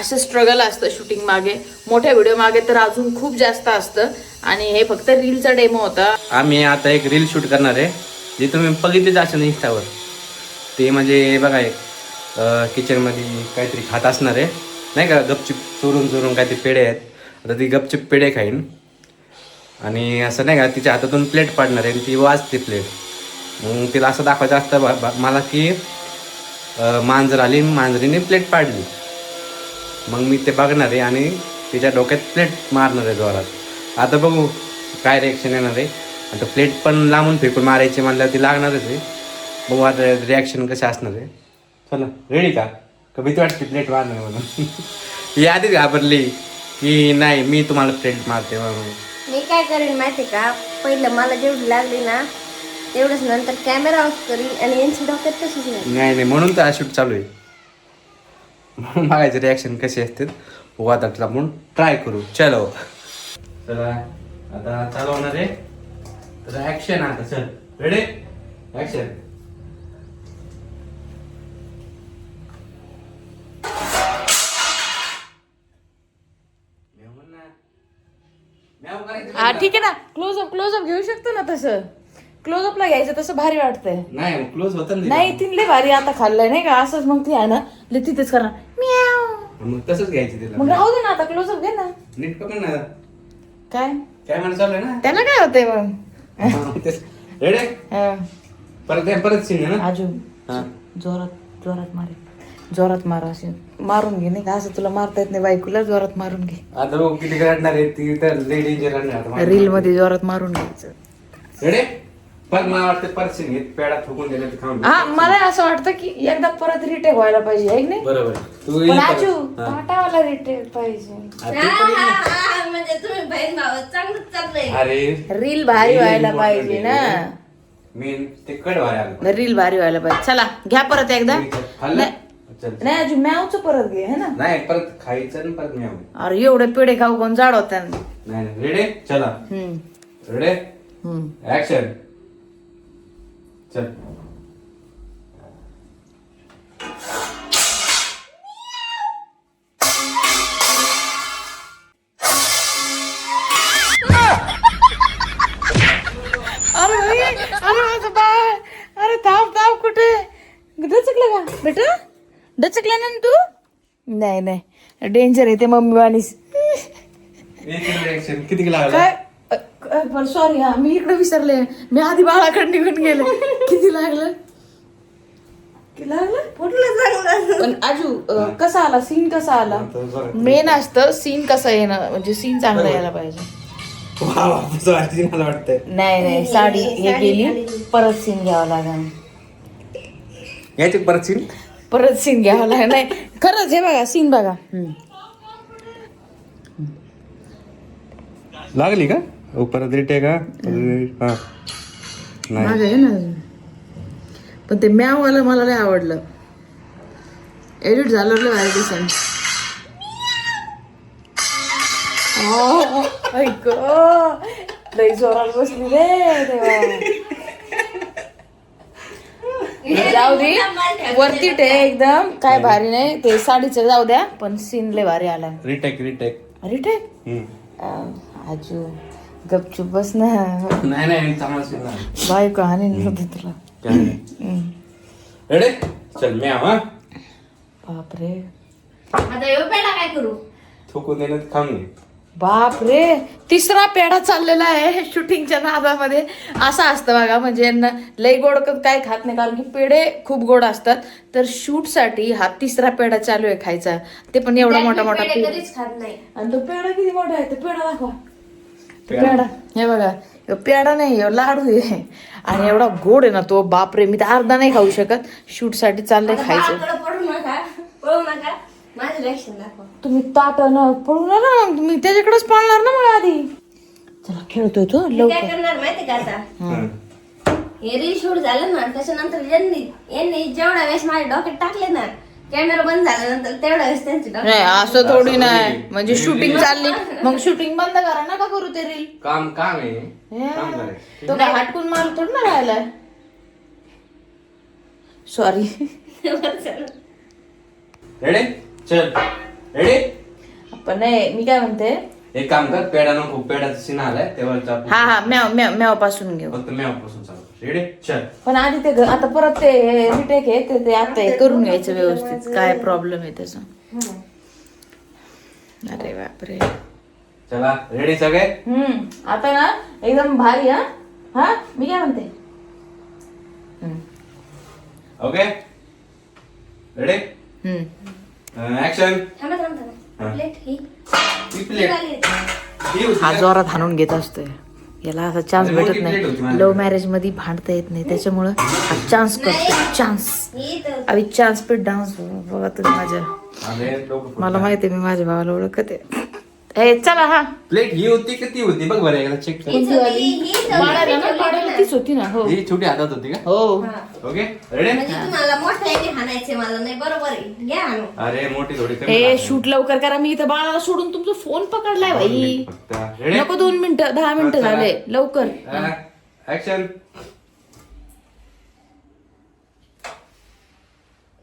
असं स्ट्रगल असतं शूटिंग मागे. मोठ्या व्हिडिओ मागे तर अजून खूप जास्त असतं. आणि हे फक्त रीलचा डेमो होता. आम्ही आता एक रील शूट करणार आहे, जे तुम्ही बघितलेच असेल इंस्टावर. ते म्हणजे बघा एक किचनमध्ये काहीतरी खात असणार आहे नाही का, गपचिप चोरून चोरून काहीतरी पेढे आहेत. आता ती गपचिप पेढे खाईन आणि असं नाही का तिच्या हातातून प्लेट पाडणार आहे आणि ती वाजते प्लेट. मग तिला असं दाखवायचं असतं मला की मांजर आली, मांजरीने प्लेट पाडली. मग मी ते बघणार आहे आणि तिच्या डोक्यात प्लेट मारणार आहे जोरात. आता बघू काय रिॲक्शन येणार आहे. आता प्लेट पण लांबून फेकून मारायची म्हणल्यावर ती लागणारच आहे. बघू आता रिॲक्शन कसे असणार आहे. चला रेडी का भीती वाटते प्लेट मारणार म्हणून? ही आधीच घाबरली की नाही मी तुम्हाला प्लेट मारते म्हणून. मी काय करेन माहिती का, पहिलं मला जेवढी लागली ना तेवढंच, नंतर कॅमेरा ऑफ करीन आणि यांची डोक्यात तशीच नाही. नाही म्हणून तर शूट चालू आहे. म्हणून बघायचे रिॲक्शन कसे असतात. हो आता आपण ट्राय करू. चलो चला आता चालू होणार आहे. तर ऍक्शन आता चल रेडी ऍक्शन. हा ठीक आहे ना, क्लोजअप घेऊ शकतो ना. तसं क्लोजअपला घ्यायचं तसं भारी वाटतंय. नाही क्लोज होत नाही तीन लय भारी आता खाल्लंय नाही का, असंच मग ती आहे ना लय तिथेच करणार म्याव. मग तसंच घ्यायचं तिला. मग राहू दे ना आता, क्लोजअप घे ना. नीट पकड ना. काय काय म्हणा चालू आहे ना. त्याला काय होतंय मग. रेडी हा. परत सीन आहे ना. आजू हा जोरात मारे, जोरात मार. असे मारून घे नाही का, असं तुला मारता येत नाही बायकोला, जोरात मारून घे. आता बघू किती रडणार आहे ती, तर लई डेंजर रडणार. रील मध्ये जोरात मारून घ्यायचं. रेडी पण मला वाटतं परत सीन घेत पेडा ठोकून दिला तर खाऊन. हा मला असं वाटतं की एकदा परत रिटेक व्हायला पाहिजे आहे की नाही. बरोबर तू पण आजू टाटावाला रिटेक पाहिजे. म्हणजे तुम्ही बहीण भाऊ चांगलंच चाललंय. अरे रील भारी व्हायला पाहिजे ना. मेन ते कड व्हायला. रील भारी व्हायला पाहिजे. चला घ्या परत एकदा. खाल्लं चल. नाही आजू मॅवचं परत घे है ना. नाही परत खायचं आणि परत मी अरे एवढे पेढे खाऊ कोण जाड होत्या. नाही रेडी चला रेडी ऍक्शन चल. अरे माझं बाळ, अरे थांब कुठे डचकलं का बेटा, डचकला ना तू. नाही डेंजर आहे ते मम्मी वाणीस. ऍक्शन किती लागला. काय सॉरी हा मी इकडे विसरले. मी आधी बाळाकडे निघून गेले. किती लागलं पण आजू कसा आला सीन, कसा आला मेन असतं सीन कसं येणं, म्हणजे सीन चांगला यायला पाहिजे. मला वाटतंय नाही साडी हे गेली, परत सीन घ्यावं लागेल. यायचे परत सीन घ्यावं लागेल. नाही खरंच हे बघा सीन बघा. लागली का परत रेट आहे का. मागे आहे ना, पण ते मॅववालं मला लय आवडलं. एडिट झालं लय भारी दिसेल. ऐक लई जोरात बसली रे देवा. जाऊ दे वरती टे एकदम काय भारी नाही ते साडीचं जाऊ द्या, पण सीन लय भारी आला. रिटेक आजू गपचूप बस ना. नाही बायको हानी नव्हती तुला. रेडी चल मी आवा. बापरे आता एवढं पेढा काय करू. थोकून देण्यात खाऊन घे. बापरे तिसरा पेढा चाललेला आहे शूटिंगच्या नादामध्ये. असं असतं बघा, म्हणजे यांना लई गोड काय खात नाही, कारण की पेढे खूप गोड असतात. तर शूट साठी हा तिसरा पेढा चालू आहे खायचा, ते पण एवढा मोठा कधीच खात नाही. आणि तो पेढा किती मोठा आहे, तो पेढा दाखवा. पेढा हे बघा, पेढा नाही लाडू आहे आणि एवढा गोड आहे ना तो. बापरे मी तर अर्धा नाही खाऊ शकत. शूट साठी चाललंय खायचं. पळू नका माझं रिॲक्शन दाखवा. तुम्ही ताटानं पळू ना, तुम्ही त्याच्याकडेच पळणार ना मग आधी. चला खेळतोय तो काय लवकर. करणार माहिती का, आता हे रील शूट झालं ना त्याच्यानंतर यांनी जेवढ्या वेळेस माझ्या डोक्यात टाकले ना, कॅमेरा बंद झाल्यानंतर तेवढ्या वेळेस त्यांची नाही असं थोडी नाही, म्हणजे शूटिंग चालली मग शूटिंग बंद करा नका करू ते रील. काम आहे काम करायचं. तो काय हटकून मारू थोडी ना राहिलाय. सॉरी. रेडी चल रेडी पण नाही मी काय म्हणते, एक काम कर, पेडा नको, पेडाचा सीन आलाय तेव्हा हा म्याव पासून घेऊ. फक्त मेवापासून चालू. रेडी चल. पण आधी ते आता परत ते रिटेक आहे ते आता हे करून घ्यायचं व्यवस्थित, काय प्रॉब्लेम आहे त्याचा. अरे बापरे. चला रेडी सगळे. आता ना एकदम भारी. हा मी काय म्हणते, ओके रेडी ऍक्शन. थांबा थांबा थांबा. प्लेट ही प्लेट ही होती हा का? जोरात हाणून घेत असतोय, याला असा चान्स अरे मोठी भेटत plate होती नाही. माझ्याकडे. लव्ह मॅरेज मध्ये भांडता येत नाही, त्याच्यामुळं हा चान्स करतो. चान्स ही तर अभि चान्स पे डान्स. बघा तुम्ही माझ्या, अरे डोकं मला फुटलं. माहिती आहे मी माझ्या भावाला ओळखते. ए चला हा प्लेट ही होती का ती होती बघ बरं एकदा चेक कर. हीच होती, हीच होती. पाडायला ना, पाडायला तीच होती ना. हो ही छोटी हातात होती का? हो. हा. Okay ready. म्हणजे तुम्हाला मोठ्याने हाणायचे मला नाही, बरोबर आहे, घ्या हाणू. अरे मोठी थोडी कमी हे लागते. शूट लवकर करा, मी इथं बाळाला सोडून तुमचा फोन पकडलाय भाई. फक्त रेडी नको 2 मिनिटं 10 मिनिटं चला. झाले लवकर. ऍक्शन.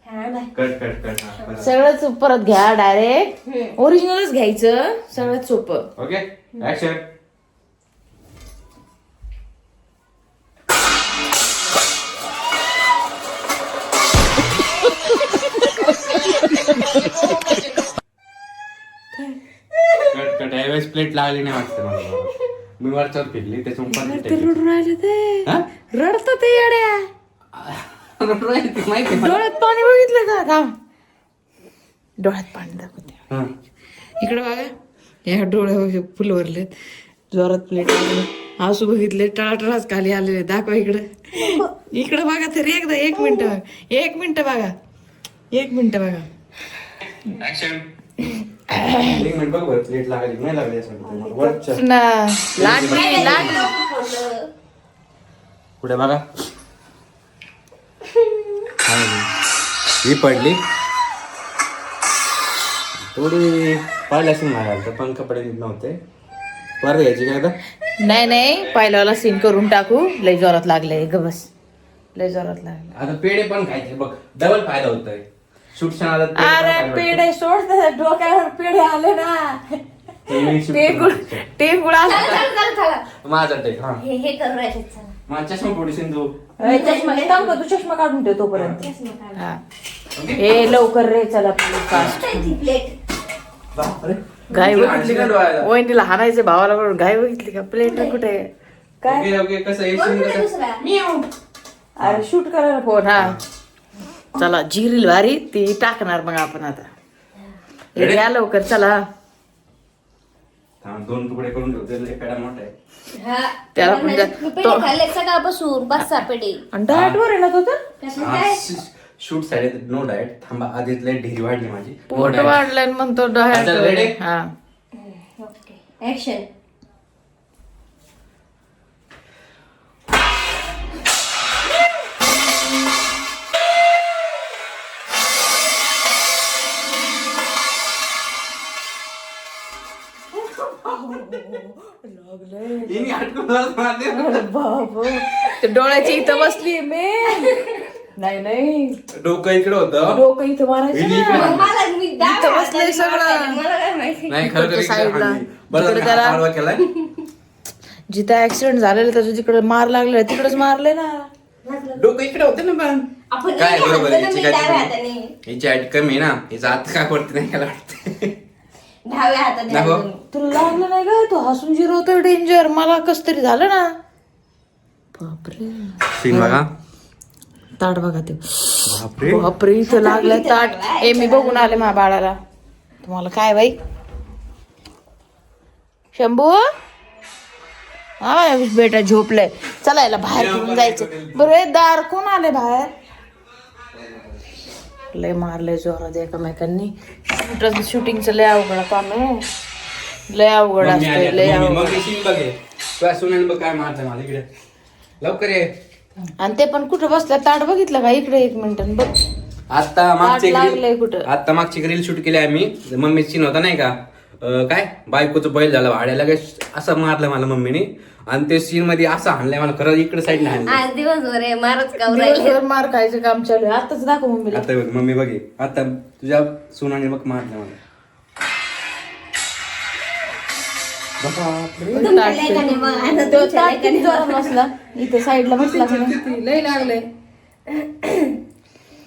हा, बाय. कट कट कट हा, बरं. सगळंच परत घ्या डायरेक्ट, ओरिजिनलच घ्यायचं, सगळ्यात सोपं. Okay action. कट कट यावेळेस प्लेट लागली नाही वाटतं मला. मी वरच्यावर फिरली त्याच्यामुळे ते रडून राहिले ते, हा? रडत ते येड्या. माहिती आहे मला. डोळ्यात पाणी बघितलं का? थांब, डोळ्यात पाणी दाखवते. हा. इकडे बघा, या डोळ्या फुल भरलेत, जोरात प्लेट आसू बघितले, टळाटळाच खाली आलेले. दाखवा इकडे, इकडे बघा तरी एकदा. 1 मिनिट बघा, 1 मिनिट बघा, 1 मिनिट बघा. ऍक्शन. 1 मिनिट बघ बरं प्लेट लागली नाही लागली असं वाटतं. वरच्या ना लाटली लाट. फोडलं. पुढे बघा. ही पडली थोडी पाहिलं असेल मला, पण कपडे नीट नव्हते. परत घ्यायची काय आता? नाही पहिल्याला सीन करून टाकू. लय जोरात लागले ग, बस लय जोरात लागले. आता पेढे पण खायचे बघ, डबल फायदा होतोय. शूट अरे पेढे सोड, त्याच्या डोक्यावर पेढे आले ना. टेंगुळ आला. चला, चला. माझा टेक. हा हे करू राहिले, चला. माझ्या चष्मा फोडी सिंधू. चष्मा हे थांब, तू चष्मा काढून ठेव तोपर्यंत. चष्मा काढ. हा. ए लवकर रे, चला फास्ट. मोठायची प्लेट. बापरे. घाई आणली बघितली का का? डोळ्याला? वहिनीला हाणायचे भावाला म्हणून घाई बघितली का? प्लेट कुठे काय? ओके ओके कसं आहे कोण scene कुठे कसं? दुसरा? अरे शूट करायला फोन. हा चला, जी रील भारी ती टाकणार मग आपण आता. Ready? या लवकर चला. थांब, 2 तुकडे करून ठेवते, लय पेढा मोठा आहे. हा. त्याला पण म्हणजे त्या- पेढे खाल्ले सकाळपासून, बस्सा पेढे. आणि डाएटवर आहे ना तो तर. कसलं काय? शूट साठी नो डाएट. थांबा, आधीच लय ढिरी वाढली माझी. पोट वाढलंय आणि म्हणतो डाएट. आता ready? हा ओके, ऍक्शन. हिने हटकून परत मारली. अरे बाप, ते डोळ्याची इथं बसली मे. नाही डोकं इकडे होतं. डोकं इथं मारायचं हिने ना. इकडे मला मी डाव्या इथं बसलंय हाताने सगळं. मारताय, मला काय माहिती. नाही खरं इकडच्या साईडला. बरं तिकडे झालं त्याला- हात आडवा केलाय. जिथं ऍक्सिडेंट झालेलं त्याचं तिकडे मार लागलेला, तिकडेच मारले ना. डोकं इकडे होतं ना पण. आपण काय नाही बरोबर हाणलं ना हिची मी काय डाव्या चुकी? हाताने. हिची हाईट कमी आहे ना, हिचा हात काय पडते नाही मला वाटतं. डाव्या हाताने दाखव. हाणलं मी. तुला लागलं नाही का? तू हसून जिरवतोय डेंजर. मला कस तरी झालं ना. बापरे. सीन बघा. ताट बघा ते. बापरे. बापरे इथं लागलं ताट. ए मी बघून आले माझ्या बाळाला. तुम्हाला काय बाई? शंभू हा बेटा झोपलंय. चला याला बाहेर घेऊन जायचं. बरं दार कोण आले बाहेर? लय मारलंय जोरात एकमेकांनी. शूटिंगचं लय अवघड काम आहे. लय अवघड मम्मी आली असतंय, लय आता. मम्मी, अवघड. मम्मी सीन बघे. तुझ्या सुनेन बघ काय मारतंय मला इकडे. लवकर ये. आणि ते पण कुठं बसलं ताट बघितलं का? इकडे 1 मिनिट बघ. आता मागची लागलंय कुठं? आता मागची रील शूट केली आम्ही. मम्मी सीन होता नाही का, काय बायकोचं बैल झालं भाड्याला काय असं मारलं मला मम्मीने. आणि ते सीन मध्ये असं हाणलंय मला, खरं इकडे साईडने हाणलं. आज दिवसभर आहे, मारच गाव राहिले. दिवसभर मार खायचं काम चालू आहे. आताच दाखव मम्मीला. आता बघ मम्मी बघे, आता तुझ्या सुनाने बघ मारलं मला. तुमच्या लेकाने बघ, आता तो तुमच्या ताट किती लेकाने जोरात बसला इथं साईडला बसला का नाही? लय लागले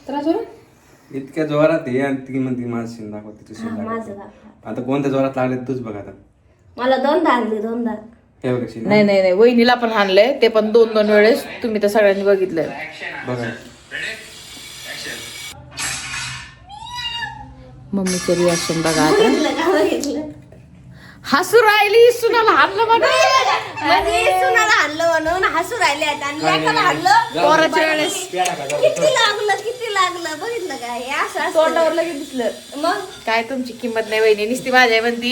त्रास हो ना इतक्या जोरात आहे आणि ती म्हणते माझं शिन दाखवते तू शिन हा, माझं दाखव. दाखव. आता कोणत्या जोरात लागले तूच बघ आता मला दोनदा आणली, दोनदा. हे बघ शिन नाही नाही नाही वहिनीला पण हाणलंय ते पण 2-2 वेळेस तुम्ही तर सगळ्यांनी बघितलंय. बघा मम्मीचं रिॲक्शन बघा आता. बघितलं का, बघितलं? हसू राहिली सुनाला हाणलं म्हणून. म्हणजे सुनाला आणलं म्हणून हसू राहिले आहेत आणि लेकाला आणलं पोराच्या वेळेस किती लागलं बघितलं का हे असं असतं. तोंडावर लगेच दिसलं. मग काय तुमची किंमत नाही वहिनी नुसती माझ्या म्हणती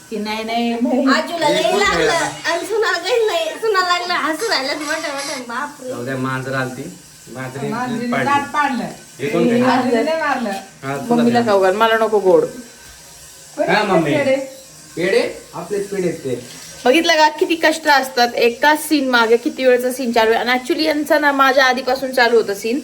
की नाही नाही आजूला लई लागलं आणि सुनाला काही नाही, सुनाला लागलं हसू राहिलं मोठ्या मोठ्या. बापरे. जाऊ द्या मांजर आलती मांजरी दात पाडलं हे कोण काय? लय मारलं हा, तुला मम्मीला द्या. खाऊ घाल मला नको गोड. हा मम्मी पेढे आपलेच पेढे आहेत ते. बघितलं का किती कष्ट असतात एकाच सीन मागे किती वेळचा सीन चालू आहे. आणि ऍक्च्युली यांचा ना माझ्या आधीपासून चालू होतं सीन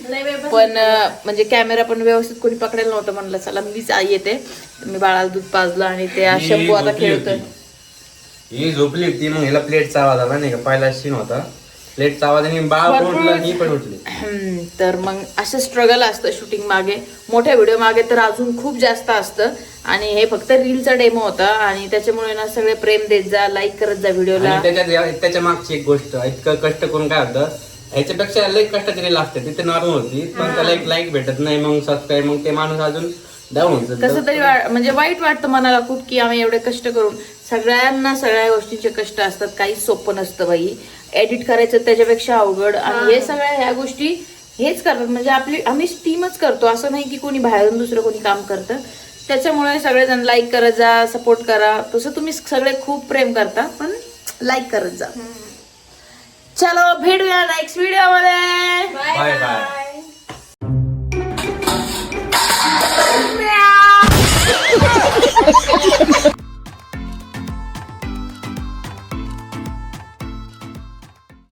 पण म्हणजे कॅमेरा पण व्यवस्थित कोणी पकडेल नव्हतं. म्हणलं चला मीच आई येते. मी बाळाला दूध पाजलं आणि ते ही शंभू आता झोपली खेळतोय. होती. ही झोपली होती मग ह्याला प्लेटचा आवाज आला नाही का पहिला सीन होता प्लेटचा आवाज आणि बाळ पण उठला आणि ही पण उठली. तर मग असं स्ट्रगल असतं शूटिंग मागे. मोठ्या व्हिडिओ मागे तर अजून खूप जास्त असतं आणि हे फक्त रीलचा डेमो होता आणि त्याच्यामुळे ना सगळे प्रेम देत जा, लाईक करत जा व्हिडिओला. आणि त्याच्या मागची एक गोष्ट इतकं कष्ट करून काय होतं ह्याच्यापेक्षा लई कष्टाची रील असते तिथे नॉर्मल होती पण त्याला एक लाईक भेटत नाही मग सबस्क्राईब मग ते माणूस अजून डाऊन कसं तरी म्हणजे वाईट वाटतं मनाला खूप की आम्ही एवढे कष्ट करून. सगळ्यांना सगळ्या गोष्टींचे कष्ट असतात. काही सोपं नसतं बाई. एडिट करायचं त्याच्यापेक्षा अवघड आणि हे सगळ्या ह्या गोष्टी हेच करतात म्हणजे आम्ही टीमच करतो. असं नाही की कोणी बाहेरून दुसरं कोणी काम करतं. त्याच्यामुळे सगळेजण लाईक करत जा, सपोर्ट करा. तसं तुम्ही सगळे खूप प्रेम करता पण लाईक करत जा. चलो भेटूया नेक्स्ट व्हिडिओ मध्ये. Bye bye. बाय.